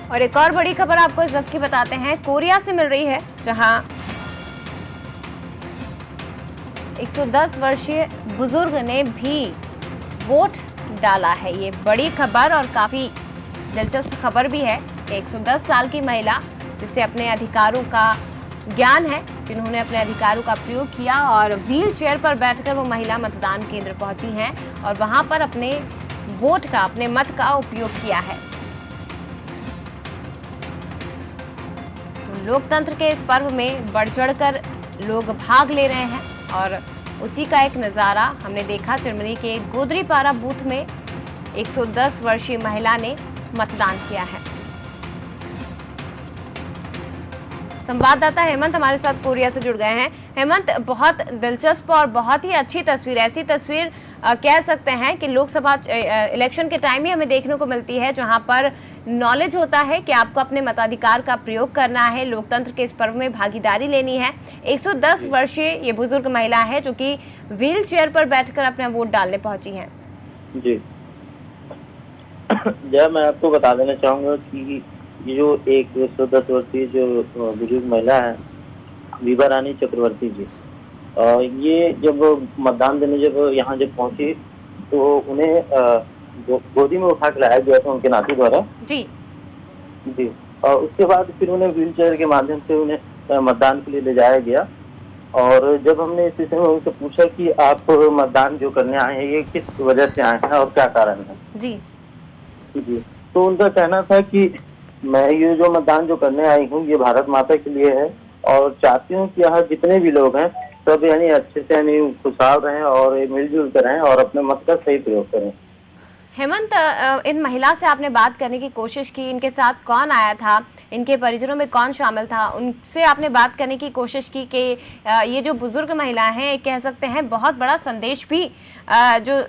और एक और बड़ी खबर आपको इस वक्त की बताते हैं, कोरिया से मिल रही है, जहां 110 वर्षीय बुजुर्ग ने भी वोट डाला है। ये बड़ी खबर और काफी दिलचस्प खबर भी है कि 110 साल की महिला, जिसे अपने अधिकारों का ज्ञान है, जिन्होंने अपने अधिकारों का प्रयोग किया और व्हील चेयर पर बैठकर वो महिला मतदान केंद्र पहुंची हैं और वहां पर अपने वोट का, अपने मत का उपयोग किया है। तो लोकतंत्र के इस पर्व में बढ़ चढ़कर लोग भाग ले रहे हैं और उसी का एक नज़ारा हमने देखा। चिरमिरी के गोदरीपारा बूथ में 110 वर्षीय महिला ने मतदान किया है। संवाददाता हेमंत हमारे साथ कोरिया से जुड़ गए हैं। हेमंत, बहुत दिलचस्प और बहुत ही अच्छी तस्वीर, ऐसी तस्वीर कह सकते हैं कि लोकसभा इलेक्शन के टाइम ही हमें देखने को मिलती है, जहां पर नॉलेज होता है कि आपको अपने मताधिकार का प्रयोग करना है, लोकतंत्र के इस पर्व में भागीदारी लेनी है। 110 वर्षीय ये बुजुर्ग महिला है जो कि व्हील चेयर पर बैठकर अपना वोट डालने पहुंची है। जी जय, मैं आपको बता देना चाहूंगा कि ये जो 110 वर्षीय जो बुजुर्ग महिला है, विभा रानी चक्रवर्ती जी, ये जब मतदान देने जब यहाँ जब पहुंची तो उन्हें गोदी में उठा के लाया गया था उनके नाती द्वारा। जी जी। और उसके बाद फिर उन्हें व्हील चेयर के माध्यम से उन्हें मतदान के लिए ले जाया गया। और जब हमने इस विषय में उनसे पूछा कि आप मतदान जो करने आए हैं, ये किस वजह से आए हैं और क्या कारण है, जी जी, तो उनका कहना था कि मैं ये जो मतदान जो करने आई हूँ, ये भारत माता के लिए है और चाहती हूँ कि यहाँ जितने भी लोग हैं सब यानी अच्छे से यानी खुशहाल रहें और मिलजुल कर रहें और अपने मत का सही प्रयोग करें। हेमंत, इन महिला से आपने बात करने की कोशिश की, इनके साथ कौन आया था, इनके परिजनों में कौन शामिल था, उनसे आपने बात करने की कोशिश की कि ये जो बुजुर्ग महिला हैं, कह सकते हैं बहुत बड़ा संदेश भी जो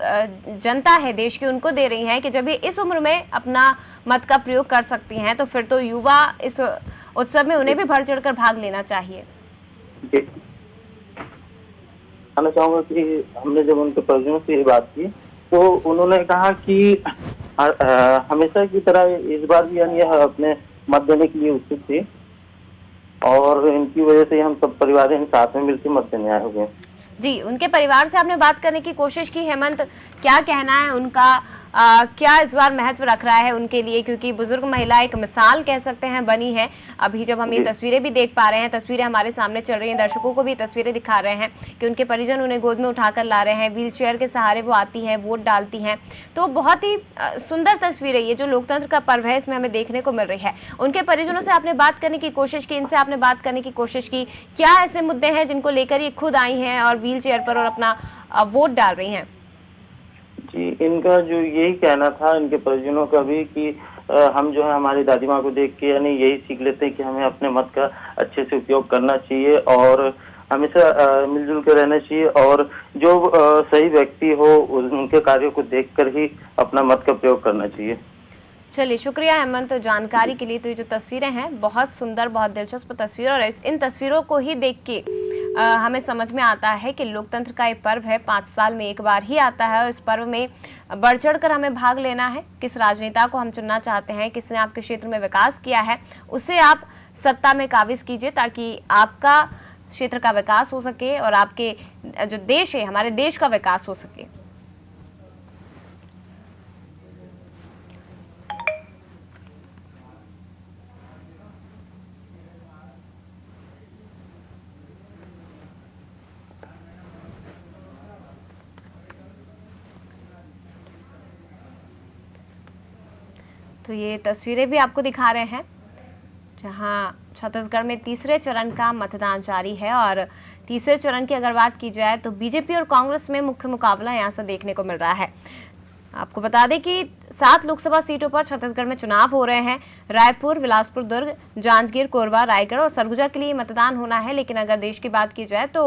जनता है देश की उनको दे रही हैं कि जब ये इस उम्र में अपना मत का प्रयोग कर सकती हैं तो फिर तो युवा इस उत्सव में उन्हें भी बढ़ चढ़ कर भाग लेना चाहिए। कहना चाहूँगा कि हमने जब उनके परिजनों से ये बात की तो उन्होंने कहा कि हमेशा की तरह इस बार भी यानी अपने मत देने के लिए उत्सुक थी और इनकी वजह से हम सब परिवार साथ में मिलकर मत देने आए हुए हैं। जी, उनके परिवार से आपने बात करने की कोशिश की। हेमंत, क्या कहना है उनका, क्या इस बार महत्व रख रहा है उनके लिए, क्योंकि बुजुर्ग महिला एक मिसाल कह सकते हैं बनी है। अभी जब हम ये तस्वीरें भी देख पा रहे हैं, तस्वीरें हमारे सामने चल रही हैं, दर्शकों को भी तस्वीरें दिखा रहे हैं कि उनके परिजन उन्हें गोद में उठाकर ला रहे हैं, व्हील चेयर के सहारे वो आती हैं, वोट डालती हैं। तो बहुत ही सुंदर तस्वीर है ये, जो लोकतंत्र का पर्व है इसमें हमें देखने को मिल रही है। उनके परिजनों से आपने बात करने की कोशिश की, इनसे आपने बात करने की कोशिश की, क्या ऐसे मुद्दे हैं जिनको लेकर ये खुद आई हैं और व्हील चेयर पर और अपना वोट डाल रही हैं? जी, इनका जो यही कहना था इनके परिजनों का भी कि हम जो है हमारी दादी माँ को देख के यानी यही सीख लेते हैं कि हमें अपने मत का अच्छे से उपयोग करना चाहिए और हमेशा मिलजुल कर रहना चाहिए और जो सही व्यक्ति हो उनके कार्यों को देखकर ही अपना मत का प्रयोग करना चाहिए। चलिए, शुक्रिया हेमंत जानकारी के लिए। तो ये जो तस्वीरें हैं बहुत सुंदर, बहुत दिलचस्प तस्वीर, और इन तस्वीरों को ही देख के हमें समझ में आता है कि लोकतंत्र का ये पर्व है, 5 साल में एक बार ही आता है और इस पर्व में बढ़ चढ़ कर हमें भाग लेना है। किस राजनेता को हम चुनना चाहते हैं, किसने आपके क्षेत्र में विकास किया है, उसे आप सत्ता में काबिज कीजिए ताकि आपका क्षेत्र का विकास हो सके और आपके जो देश है, हमारे देश का विकास हो सके। तो ये तस्वीरें भी आपको दिखा रहे हैं जहां छत्तीसगढ़ में तीसरे चरण का मतदान जारी है और तीसरे चरण की अगर बात की जाए तो बीजेपी और कांग्रेस में मुख्य मुकाबला यहां से देखने को मिल रहा है। आपको बता दें कि 7 लोकसभा सीटों पर छत्तीसगढ़ में चुनाव हो रहे हैं। रायपुर, बिलासपुर, दुर्ग, जांजगीर, कोरबा, रायगढ़ और सरगुजा के लिए मतदान होना है। लेकिन अगर देश की बात की जाए तो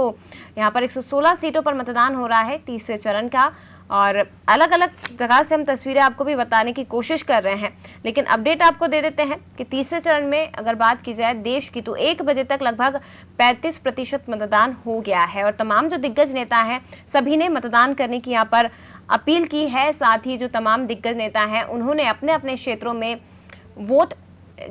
यहाँ पर 116 सीटों पर मतदान हो रहा है तीसरे चरण का, और अलग अलग जगह से हम तस्वीरें आपको भी बताने की कोशिश कर रहे हैं। लेकिन अपडेट आपको दे देते हैं कि तीसरे चरण में अगर बात की जाए देश की तो 1 बजे तक लगभग 35% मतदान हो गया है और तमाम जो दिग्गज नेता हैं सभी ने मतदान करने की यहाँ पर अपील की है। साथ ही जो तमाम दिग्गज नेता हैं उन्होंने अपने अपने क्षेत्रों में वोट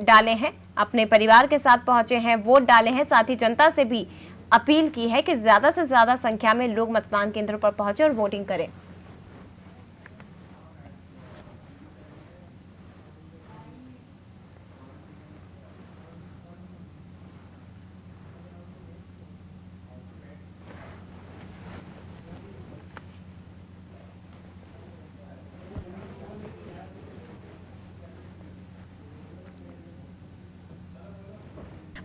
डाले हैं, अपने परिवार के साथ पहुंचे हैं, वोट डाले हैं। साथ ही जनता से भी अपील की है कि ज्यादा से ज्यादा संख्या में लोग मतदान केंद्रों पर पहुंचे और वोटिंग करें।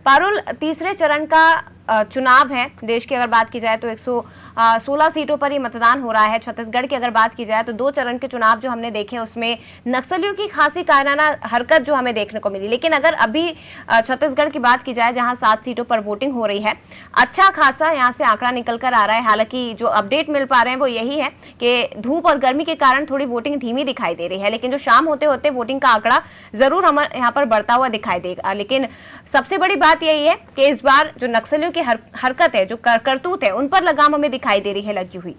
पारुल, तीसरे चरण का चुनाव है देश की अगर बात की जाए तो 116 सीटों पर ही मतदान हो रहा है। छत्तीसगढ़ की अगर बात की जाए तो 2 चरण के चुनाव जो हमने देखे उसमें नक्सलियों की खासी कायराना हरकत जो हमें देखने को मिली। लेकिन अगर अभी छत्तीसगढ़ की बात की जाए जहां 7 सीटों पर वोटिंग हो रही है, अच्छा खासा यहां से आंकड़ा निकल कर आ रहा है। हालांकि जो अपडेट मिल पा रहे हैं वो यही है कि धूप और गर्मी के कारण थोड़ी वोटिंग धीमी दिखाई दे रही है, लेकिन जो शाम होते होते वोटिंग का आंकड़ा जरूर हमारे यहाँ पर बढ़ता हुआ दिखाई देगा। लेकिन सबसे बड़ी बात यही है कि इस बार जो नक्सलियों की हरकत है, जो करतूत है, उन पर लगाम हमें दिखाई दे रही है लगी हुई।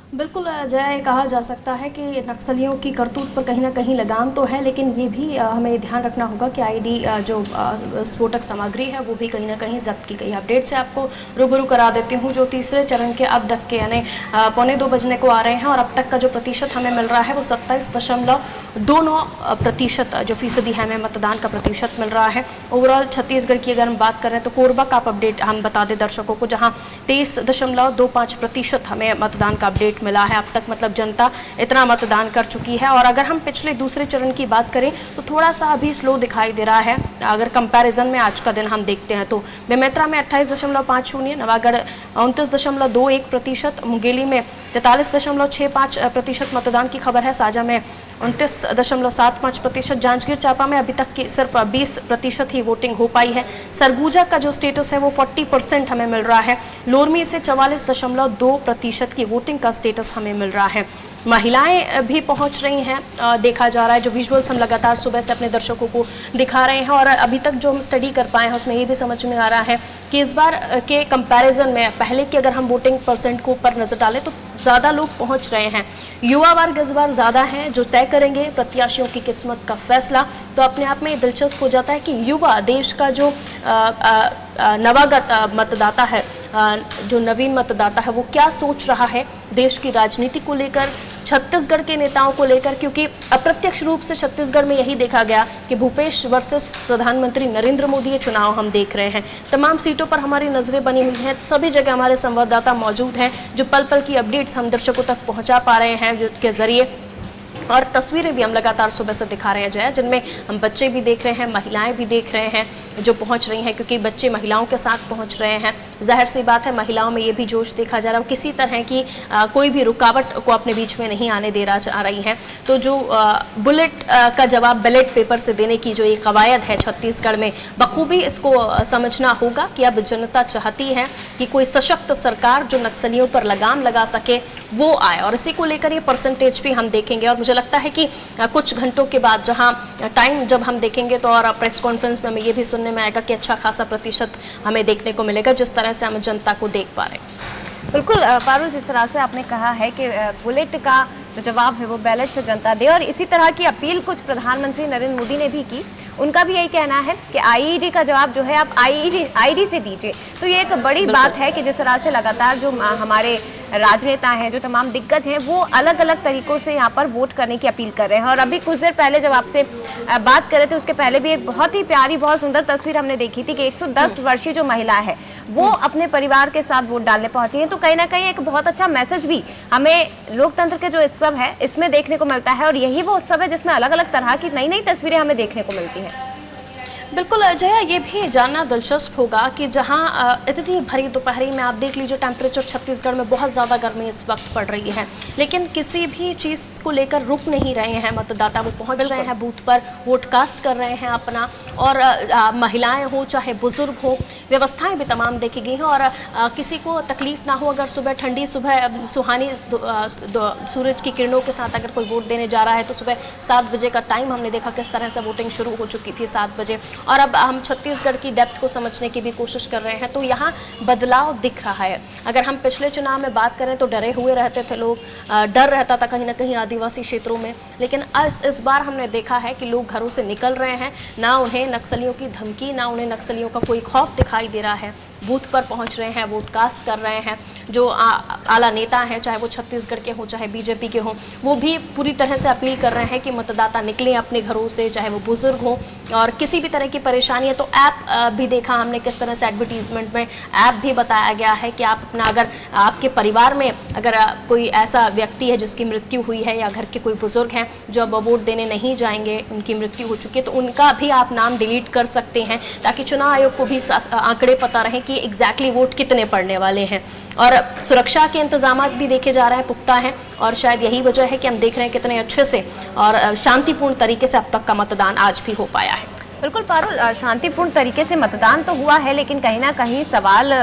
बिल्कुल जय, कहा जा सकता है कि नक्सलियों की करतूत पर कहीं ना कहीं लगाम तो है, लेकिन ये भी हमें ध्यान रखना होगा कि आईडी जो स्फोटक सामग्री है वो भी कहीं ना कहीं जब्त की गई। अपडेट से आपको रूबरू करा देती हूँ जो तीसरे चरण के अब तक के यानी 1:45 बजने को आ रहे हैं और अब तक का जो प्रतिशत हमें मिल रहा है वो 27.29% जो फीसदी है हमें मतदान का प्रतिशत मिल रहा है। ओवरऑल छत्तीसगढ़ की अगर हम बात करें तो कोरबा का अपडेट हम बता दें दर्शकों को, जहाँ 23.25% हमें मतदान का अपडेट मिला है अब तक। मतलब जनता इतना मतदान कर चुकी है। और अगर हम पिछले दूसरे चरण की बात करें तो थोड़ा सा अभी स्लो दिखाई दे रहा है। अगर कंपैरिजन में आज का दिन हम देखते हैं तो बेमेतरा में 28.50, नवागढ़ 29.21%, मुंगेली में 43.65% मतदान की खबर है, साजा में 29.75%, जांजगीर चांपा में अभी तक की सिर्फ 20% ही वोटिंग हो पाई है। सरगुजा का जो स्टेटस है वो 40% हमें मिल रहा है। लोरमी से 44.2% की वोटिंग का स्टेटस हमें मिल रहा है। महिलाएं भी पहुंच रही हैं, देखा जा रहा है। जो विजुअल्स हम लगातार सुबह से अपने दर्शकों को दिखा रहे हैं और अभी तक जो हम स्टडी कर पाए हैं उसमें ये भी समझ में आ रहा है कि इस बार के कंपैरिजन में पहले की अगर हम वोटिंग परसेंट को ऊपर नजर डालें तो ज़्यादा लोग पहुंच रहे हैं। युवा वर्ग इस बार ज़्यादा हैं जो तय करेंगे प्रत्याशियों की किस्मत का फैसला। तो अपने आप में दिलचस्प हो जाता है कि युवा देश का जो नवागत मतदाता है, जो नवीन मतदाता है, वो क्या सोच रहा है देश की राजनीति को लेकर, छत्तीसगढ़ के नेताओं को लेकर। क्योंकि अप्रत्यक्ष रूप से छत्तीसगढ़ में यही देखा गया कि भूपेश वर्सेस प्रधानमंत्री नरेंद्र मोदी ये चुनाव हम देख रहे हैं। तमाम सीटों पर हमारी नजरें बनी हुई हैं, सभी जगह हमारे संवाददाता मौजूद हैं जो पल पल की अपडेट्स हम दर्शकों तक पहुंचा पा रहे हैं के जरिए। और तस्वीरें भी हम लगातार सुबह से दिखा रहे हैं जया, जिनमें हम बच्चे भी देख रहे हैं, महिलाएं भी देख रहे हैं जो पहुंच रही हैं, क्योंकि बच्चे महिलाओं के साथ पहुंच रहे हैं। जाहिर सी बात है महिलाओं में ये भी जोश देखा जा रहा है, किसी तरह की कोई भी रुकावट को अपने बीच में नहीं आने दे रही हैं। तो जो बुलेट का जवाब बैलेट पेपर से देने की जो ये कवायद है छत्तीसगढ़ में, बखूबी इसको समझना होगा कि अब जनता चाहती है कि कोई सशक्त सरकार जो नक्सलियों पर लगाम लगा सके वो आए, और इसी को लेकर ये परसेंटेज भी हम देखेंगे। और मुझे लगता है कि कुछ घंटों के बाद जहां टाइम जब हम देखेंगे तो और प्रेस कॉन्फ्रेंस में हमें ये भी सुनने में आएगा कि अच्छा खासा प्रतिशत हमें देखने को मिलेगा जिस तरह से हम जनता को देख पा रहे हैं। बिल्कुल पारुल, जिस तरह से आपने कहा है कि बुलेट का जो जवाब है वो बैलेट से जनता दे, और इसी तरह की अपील कुछ प्रधानमंत्री नरेंद्र मोदी ने भी की। उनका भी यही कहना है कि आईईडी का जवाब जो है आप आईडी से दीजिए। तो ये एक बड़ी बात है कि जिस तरह से लगातार जो हमारे राजनेता हैं, जो तमाम दिग्गज हैं, वो अलग अलग तरीकों से यहाँ पर वोट करने की अपील कर रहे हैं। और अभी कुछ देर पहले जब आपसे बात कर रहे थे उसके पहले भी एक बहुत ही प्यारी, बहुत सुंदर तस्वीर हमने देखी थी कि 110 वर्षीय जो महिला है वो अपने परिवार के साथ वोट डालने पहुंची है। तो कहीं ना कहीं एक बहुत अच्छा मैसेज भी हमें लोकतंत्र के जो उत्सव है इसमें देखने को मिलता है, और यही वो उत्सव है जिसमें अलग अलग तरह की नई नई तस्वीरें हमें देखने को मिलती हैं। बिल्कुल जया, ये भी जानना दिलचस्प होगा कि जहां इतनी भरी दोपहरी में आप देख लीजिए टेम्परेचर छत्तीसगढ़ में बहुत ज़्यादा गर्मी इस वक्त पड़ रही है, लेकिन किसी भी चीज़ को लेकर रुक नहीं रहे हैं मतदाता। वो पहुंच रहे हैं बूथ पर, वोट कास्ट कर रहे हैं अपना, और महिलाएं हो चाहे बुजुर्ग हो, व्यवस्थाएं भी तमाम देखी गई हैं। और किसी को तकलीफ ना हो, अगर सुबह ठंडी, सुबह सुहानी सूरज की किरणों के साथ अगर कोई वोट देने जा रहा है तो सुबह 7 बजे का टाइम हमने देखा किस तरह से वोटिंग शुरू हो चुकी थी 7 बजे। और अब हम छत्तीसगढ़ की डेप्थ को समझने की भी कोशिश कर रहे हैं, तो यहाँ बदलाव दिख रहा है। अगर हम पिछले चुनाव में बात करें तो डरे हुए रहते थे लोग, डर रहता था कहीं ना कहीं आदिवासी क्षेत्रों में, लेकिन इस बार हमने देखा है कि लोग घरों से निकल रहे हैं, ना उन्हें नक्सलियों की धमकी, ना उन्हें नक्सलियों का कोई खौफ दिखाई दे रहा है। बूथ पर पहुंच रहे हैं, वोट कास्ट कर रहे हैं। जो आला नेता हैं, चाहे वो छत्तीसगढ़ के हों चाहे बीजेपी के हों, वो भी पूरी तरह से अपील कर रहे हैं कि मतदाता निकलें अपने घरों से, चाहे वो बुजुर्ग हों, और किसी भी तरह की परेशानी है तो ऐप भी देखा हमने किस तरह से एडवर्टीजमेंट में ऐप भी बताया गया है कि आप अपना, अगर आपके परिवार में अगर कोई ऐसा व्यक्ति है जिसकी मृत्यु हुई है या घर के कोई बुजुर्ग हैं जो अब वोट देने नहीं जाएंगे, उनकी मृत्यु हो चुकी है, तो उनका भी आप नाम डिलीट कर सकते हैं, ताकि चुनाव आयोग को भी आंकड़े पता रहे कि एग्जैक्टली वोट कितने पड़ने वाले हैं। और सुरक्षा के इंतजाम भी देखे जा रहे हैं, पुख्ता हैं, और शायद यही वजह है कि हम देख रहे हैं कितने अच्छे से और शांतिपूर्ण तरीके से अब तक का मतदान आज भी हो पाया है। बिल्कुल पारुल, शांतिपूर्ण तरीके से मतदान तो हुआ है, लेकिन कहीं ना कहीं सवाल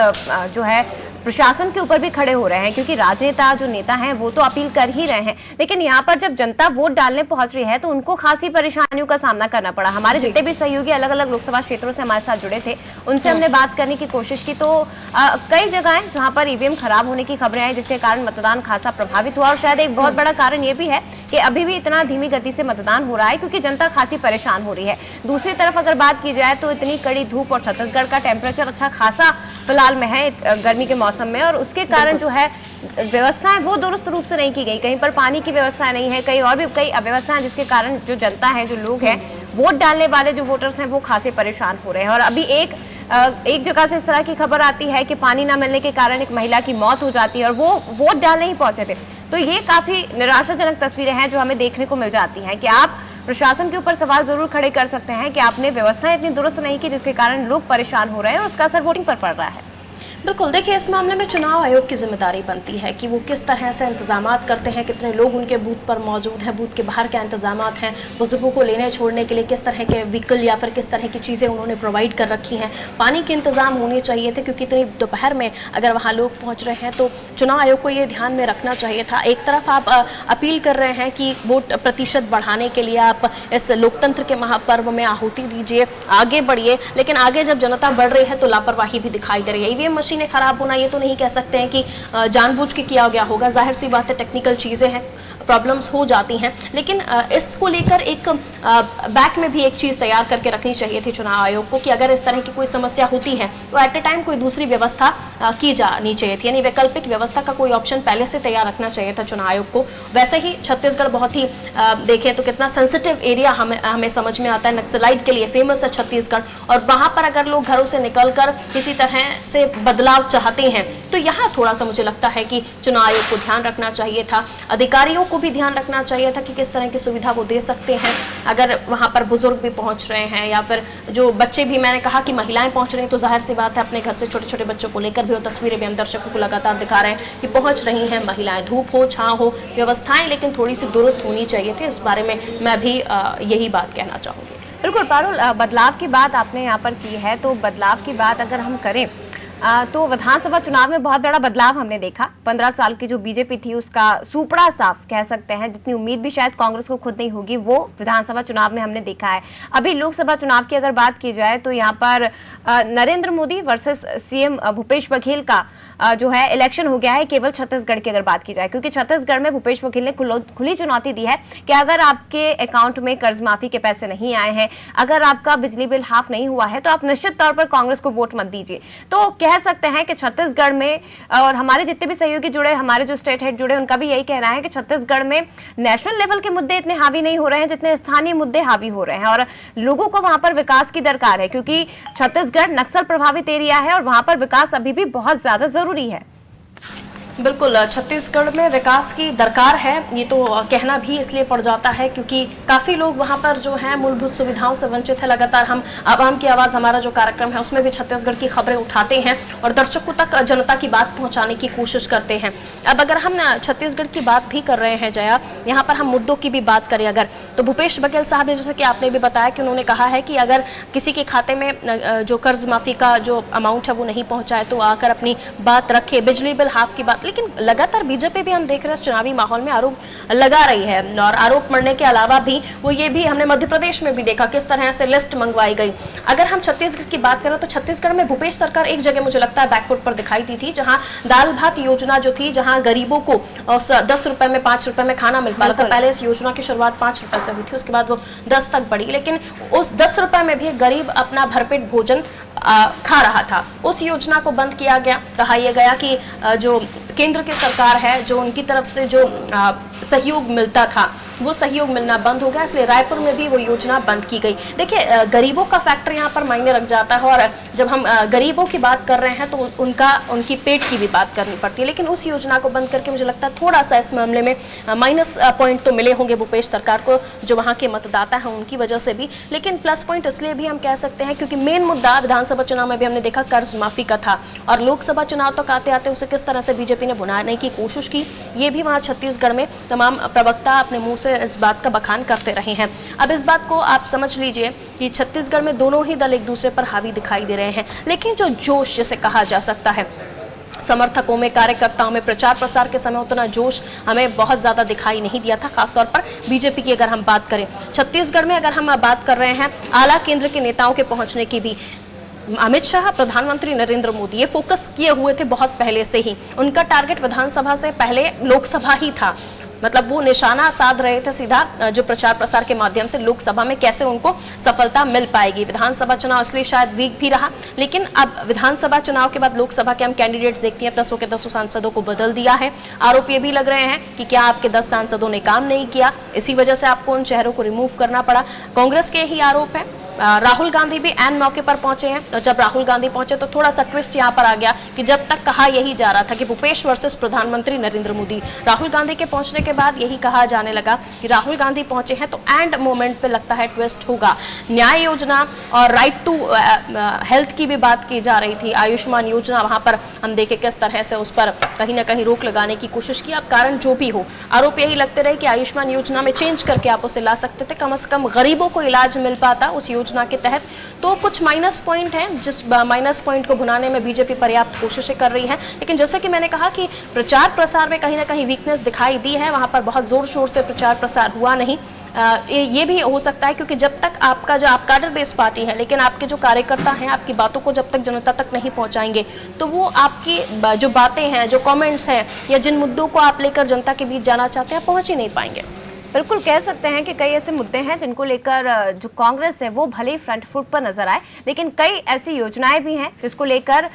जो है प्रशासन के ऊपर भी खड़े हो रहे हैं, क्योंकि राजनेता जो नेता हैं वो तो अपील कर ही रहे हैं, लेकिन यहाँ पर जब जनता वोट डालने पहुंच रही है तो उनको खासी परेशानियों का सामना करना पड़ा। हमारे जितने भी सहयोगी अलग अलग लोकसभा क्षेत्रों से हमारे साथ जुड़े थे, उनसे हमने बात करने की कोशिश की, तो कई जगह हैं जहाँ पर ईवीएम खराब होने की खबरें आई, जिसके कारण मतदान खासा प्रभावित हुआ। और शायद एक बहुत बड़ा कारण ये भी है कि अभी भी इतना धीमी गति से मतदान हो रहा है क्योंकि जनता खासी परेशान हो रही है। दूसरी तरफ अगर बात की जाए तो इतनी कड़ी धूप और छत्तीसगढ़ का टेम्परेचर अच्छा खासा फिलहाल में है गर्मी के मौसम में, और उसके कारण जो है व्यवस्थाएं वो दुरुस्त रूप से नहीं की गई। कहीं पर पानी की व्यवस्था नहीं है, कहीं और भी कई अव्यवस्थाएं, जिसके कारण जो जनता है, जो लोग हैं, वोट डालने वाले जो वोटर्स हैं, वो खासे परेशान हो रहे हैं। और अभी एक जगह से इस तरह की खबर आती है कि पानी न मिलने के कारण एक महिला की मौत हो जाती है और वो वोट डालने ही पहुंचे थे। तो ये काफी निराशाजनक तस्वीरें हैं जो हमें देखने को मिल जाती हैं कि आप प्रशासन के ऊपर सवाल जरूर खड़े कर सकते हैं कि आपने व्यवस्थाएं इतनी दुरुस्त नहीं की, जिसके कारण लोग परेशान हो रहे हैं और उसका असर वोटिंग पर पड़ रहा है। बिल्कुल, देखिए इस मामले में चुनाव आयोग की जिम्मेदारी बनती है कि वो किस तरह से इंतजामात करते हैं, कितने लोग उनके बूथ पर मौजूद हैं, बूथ के बाहर क्या इंतजामात हैं, बुजुर्गों को लेने छोड़ने के लिए किस तरह के व्हीकल या फिर किस तरह की चीज़ें उन्होंने प्रोवाइड कर रखी हैं। पानी के इंतजाम होने चाहिए थे, क्योंकि इतनी दोपहर में अगर वहाँ लोग पहुँच रहे हैं तो चुनाव आयोग को ये ध्यान में रखना चाहिए था। एक तरफ आप अपील कर रहे हैं कि वोट प्रतिशत बढ़ाने के लिए आप इस लोकतंत्र के महापर्व में आहुति दीजिए, आगे बढ़िए, लेकिन आगे जब जनता बढ़ रही है तो लापरवाही भी दिखाई दे रही है। ईवीएम मशीनें खराब होना, ये तो नहीं कह सकते हैं कि जानबूझ के किया गया होगा, जाहिर सी बात है टेक्निकल चीज़ें हैं, प्रॉब्लम्स हो जाती हैं, लेकिन इसको लेकर एक बैक में भी एक चीज़ तैयार करके रखनी चाहिए थी चुनाव आयोग को कि अगर इस तरह की कोई समस्या होती है तो एट ए टाइम कोई दूसरी व्यवस्था की जानी चाहिए थी, यानी वैकल्पिक व्यवस्था का कोई ऑप्शन पहले से तैयार रखना चाहिए था चुनाव आयोग को। वैसे ही छत्तीसगढ़ बहुत ही देखें तो कितना सेंसिटिव एरिया हमें समझ में आता है, नक्सलाइट के लिए फेमस है छत्तीसगढ़, और वहाँ पर अगर लोग घरों से निकल कर किसी तरह से बदलाव चाहते हैं तो यहाँ थोड़ा सा मुझे लगता है कि चुनाव आयोग को ध्यान रखना चाहिए था, अधिकारियों को भी ध्यान रखना चाहिए था कि किस तरह की सुविधा वो दे सकते हैं। अगर वहाँ पर बुजुर्ग भी पहुँच रहे हैं या फिर जो बच्चे भी, मैंने कहा कि महिलाएं पहुँच रही हैं, तो जाहिर सी बात है अपने घर से छोटे छोटे बच्चों को लेकर भी, और तस्वीरें भी हम दर्शकों को लगातार दिखा रहे हैं कि पहुँच रही हैं महिलाएं, धूप हो छाँव हो, व्यवस्थाएं लेकिन थोड़ी सी दुरुस्त होनी चाहिए थी। इस बारे में मैं भी यही बात कहना चाहूँगी। बिल्कुल पारुल, बदलाव की बात आपने यहाँ पर की है, तो बदलाव की बात अगर हम करें तो विधानसभा चुनाव में बहुत बड़ा बदलाव हमने देखा। 15 साल की जो बीजेपी थी उसका सुपड़ा साफ कह सकते हैं, जितनी उम्मीद भी शायद कांग्रेस को खुद नहीं होगी वो विधानसभा चुनाव में हमने देखा है। अभी लोकसभा चुनाव की अगर बात की जाए तो यहाँ पर नरेंद्र मोदी वर्सेस सीएम भूपेश बघेल का जो है इलेक्शन हो गया है केवल छत्तीसगढ़ की अगर बात की जाए, क्योंकि छत्तीसगढ़ में भूपेश बघेल ने खुली चुनौती दी है कि अगर आपके अकाउंट में कर्ज माफी के पैसे नहीं आए हैं, अगर आपका बिजली बिल हाफ नहीं हुआ है, तो आप निश्चित तौर पर कांग्रेस को वोट मत दीजिए। तो कह सकते हैं कि छत्तीसगढ़ में, और हमारे जितने भी सहयोगी जुड़े, हमारे जो स्टेट हेड जुड़े, उनका भी यही कहना है कि छत्तीसगढ़ में नेशनल लेवल के मुद्दे इतने हावी नहीं हो रहे हैं जितने स्थानीय मुद्दे हावी हो रहे हैं, और लोगों को वहां पर विकास की दरकार है, क्योंकि छत्तीसगढ़ नक्सल प्रभावित एरिया है और वहां पर विकास अभी भी बहुत ज्यादा जरूरी है। बिल्कुल, छत्तीसगढ़ में विकास की दरकार है, ये तो कहना भी इसलिए पड़ जाता है क्योंकि काफ़ी लोग वहाँ पर जो हैं मूलभूत सुविधाओं से वंचित है। लगातार हम आवाम की आवाज़, हमारा जो कार्यक्रम है उसमें भी छत्तीसगढ़ की खबरें उठाते हैं और दर्शकों तक जनता की बात पहुँचाने की कोशिश करते हैं। अब अगर हम छत्तीसगढ़ की बात भी कर रहे हैं जया, यहाँ पर हम मुद्दों की भी बात करें अगर, तो भूपेश बघेल साहब ने, जैसे कि आपने भी बताया कि उन्होंने कहा है कि अगर किसी के खाते में जो कर्ज माफ़ी का जो अमाउंट है वो नहीं पहुँचाए तो आकर अपनी बात रखे। बिजली बिल हाफ की बात लेकिन लगातार बीजेपी भी हम देख रहे हैं चुनावी माहौल में आरोप लगा रही है, और आरोप मरने के अलावा भी वो ये भी हमने मध्य प्रदेश में भी देखा किस तरह से लिस्ट मंगवाई गई। अगर हम छत्तीसगढ़ की बात करें तो छत्तीसगढ़ में भूपेश सरकार एक जगह मुझे लगता है बैकफुट पर दिखाई दी थी, जहां दाल भात योजना जो थी, जहां गरीबों को 10 रुपए में 5 रुपए में खाना मिल पा रहा था। पहले इस योजना की शुरुआत 5 रुपए से हुई थी, उसके बाद वो 10 तक बढ़ी, लेकिन उस 10 रुपए में भी गरीब अपना भरपेट भोजन खा रहा था। उस योजना को बंद किया गया। कहा यह गया कि जो केंद्र की सरकार है, जो उनकी तरफ से जो सहयोग मिलता था वो सहयोग मिलना बंद हो गया, इसलिए रायपुर में भी वो योजना बंद की गई। देखिए गरीबों का फैक्टर यहाँ पर मायने रख जाता है, और जब हम गरीबों की बात कर रहे हैं तो उनकी पेट की भी बात करनी पड़ती है। लेकिन उस योजना को बंद करके मुझे लगता है थोड़ा सा इस मामले में माइनस पॉइंट तो मिले होंगे भूपेश सरकार को, जो वहाँ के मतदाता हैं उनकी वजह से भी। लेकिन प्लस पॉइंट इसलिए भी हम कह सकते हैं क्योंकि मेन मुद्दा विधानसभा चुनाव में भी हमने देखा कर्ज माफी का था, और लोकसभा चुनाव तक आते आते उसे किस तरह से बीजेपी ने बुनाने की कोशिश की, ये भी वहाँ छत्तीसगढ़ में तमाम प्रवक्ता अपने मुंह से इस बात का बखान करते रहे हैं। अब इस बात को आप समझ लीजिए कि छत्तीसगढ़ में दोनों ही दल एक दूसरे पर हावी दिखाई दे रहे हैं, लेकिन जो जोश जिसे कहा जा सकता है समर्थकों में, कार्यकर्ताओं में, प्रचार प्रसार के समय उतना जोश हमें बहुत ज्यादा दिखाई नहीं दिया था, खासतौर पर बीजेपी की अगर हम बात करें। छत्तीसगढ़ में अगर हम बात कर रहे हैं आला केंद्र के नेताओं के पहुंचने की भी, अमित शाह, प्रधानमंत्री नरेंद्र मोदी ये फोकस किए हुए थे बहुत पहले से ही। उनका टारगेट विधानसभा से पहले लोकसभा ही था, मतलब वो निशाना साध रहे थे सीधा जो प्रचार प्रसार के माध्यम से लोकसभा में कैसे उनको सफलता मिल पाएगी। विधानसभा चुनाव इसलिए शायद वीक भी रहा, लेकिन अब विधानसभा चुनाव के बाद लोकसभा के हम कैंडिडेट्स देखते हैं 10 के 10 सांसदों को बदल दिया है। आरोप ये भी लग रहे हैं कि क्या आपके 10 सांसदों ने काम नहीं किया, इसी वजह से आपको उन चेहरों को रिमूव करना पड़ा। कांग्रेस के ही आरोप है। राहुल गांधी भी एन मौके पर पहुंचे हैं, और जब राहुल गांधी पहुंचे तो थोड़ा सा ट्विस्ट यहां पर आ गया कि जब तक कहा यही जा रहा था कि भूपेश वर्सेस प्रधानमंत्री नरेंद्र मोदी, राहुल गांधी के पहुंचने के बाद यही कहा जाने लगा कि राहुल गांधी पहुंचे हैं तो एंड मोमेंट पे लगता है ट्विस्ट होगा। न्याय योजना और राइट टू हेल्थ की भी बात की जा रही थी, आयुष्मान योजना, वहां पर हम देखे किस तरह से उस पर कहीं ना कहीं रोक लगाने की कोशिश की। अब कारण जो भी हो, आरोप यही लगते रहे कि आयुष्मान योजना में चेंज करके आप उसे ला सकते थे, कम से कम गरीबों को इलाज मिल पाता उस योजना के तहत। तो कुछ माइनस पॉइंट हैं, जिस माइनस पॉइंट को भुनाने में बीजेपी पर्याप्त कोशिशें कर रही है। लेकिन जैसे कि मैंने कहा कि प्रचार प्रसार में कहीं ना कहीं वीकनेस दिखाई दी है, वहां पर बहुत जोर शोर से प्रचार प्रसार हुआ नहीं। ये भी हो सकता है क्योंकि जब तक आप कैडर बेस्ड पार्टी है, लेकिन आपके जो कार्यकर्ता हैं आपकी बातों को जब तक जनता तक नहीं पहुंचाएंगे तो वो आपकी जो बातें हैं, जो कमेंट्स हैं, या जिन मुद्दों को आप लेकर जनता के बीच जाना चाहते हैं, पहुंच ही नहीं पाएंगे। बिल्कुल कह सकते हैं कि कई ऐसे मुद्दे हैं जिनको लेकर जो कांग्रेस है वो भले ही फ्रंट फुट पर नजर आए, लेकिन कई ऐसी योजनाएं भी हैं जिसको लेकर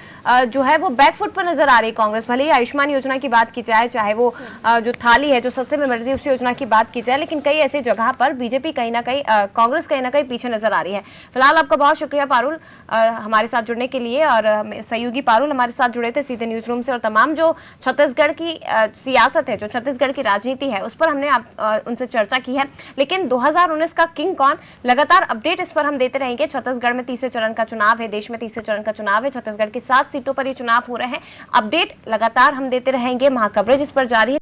जो है वो बैक फुट पर नजर आ रही है कांग्रेस। भले ही आयुष्मान योजना की बात की जाए, चाहे वो जो थाली है जो सस्ते में मिल रही है उस योजना की बात की जाए, लेकिन कई ऐसी जगह पर बीजेपी कहीं ना कहीं, कांग्रेस कहीं ना कहीं पीछे नजर आ रही है। फिलहाल आपका बहुत शुक्रिया पारुल हमारे साथ जुड़ने के लिए, और सहयोगी पारुल हमारे साथ जुड़े थे सीधे न्यूज रूम से, और तमाम जो छत्तीसगढ़ की सियासत है, जो छत्तीसगढ़ की राजनीति है, उस पर हमने उनसे चर्चा की है। लेकिन 2019 का किंग कौन, लगातार अपडेट इस पर हम देते रहेंगे। छत्तीसगढ़ में तीसरे चरण का चुनाव है, देश में तीसरे चरण का चुनाव है, छत्तीसगढ़ की 7 सीटों पर ये चुनाव हो रहे हैं। अपडेट लगातार हम देते रहेंगे, महाकवरेज इस पर जारी है।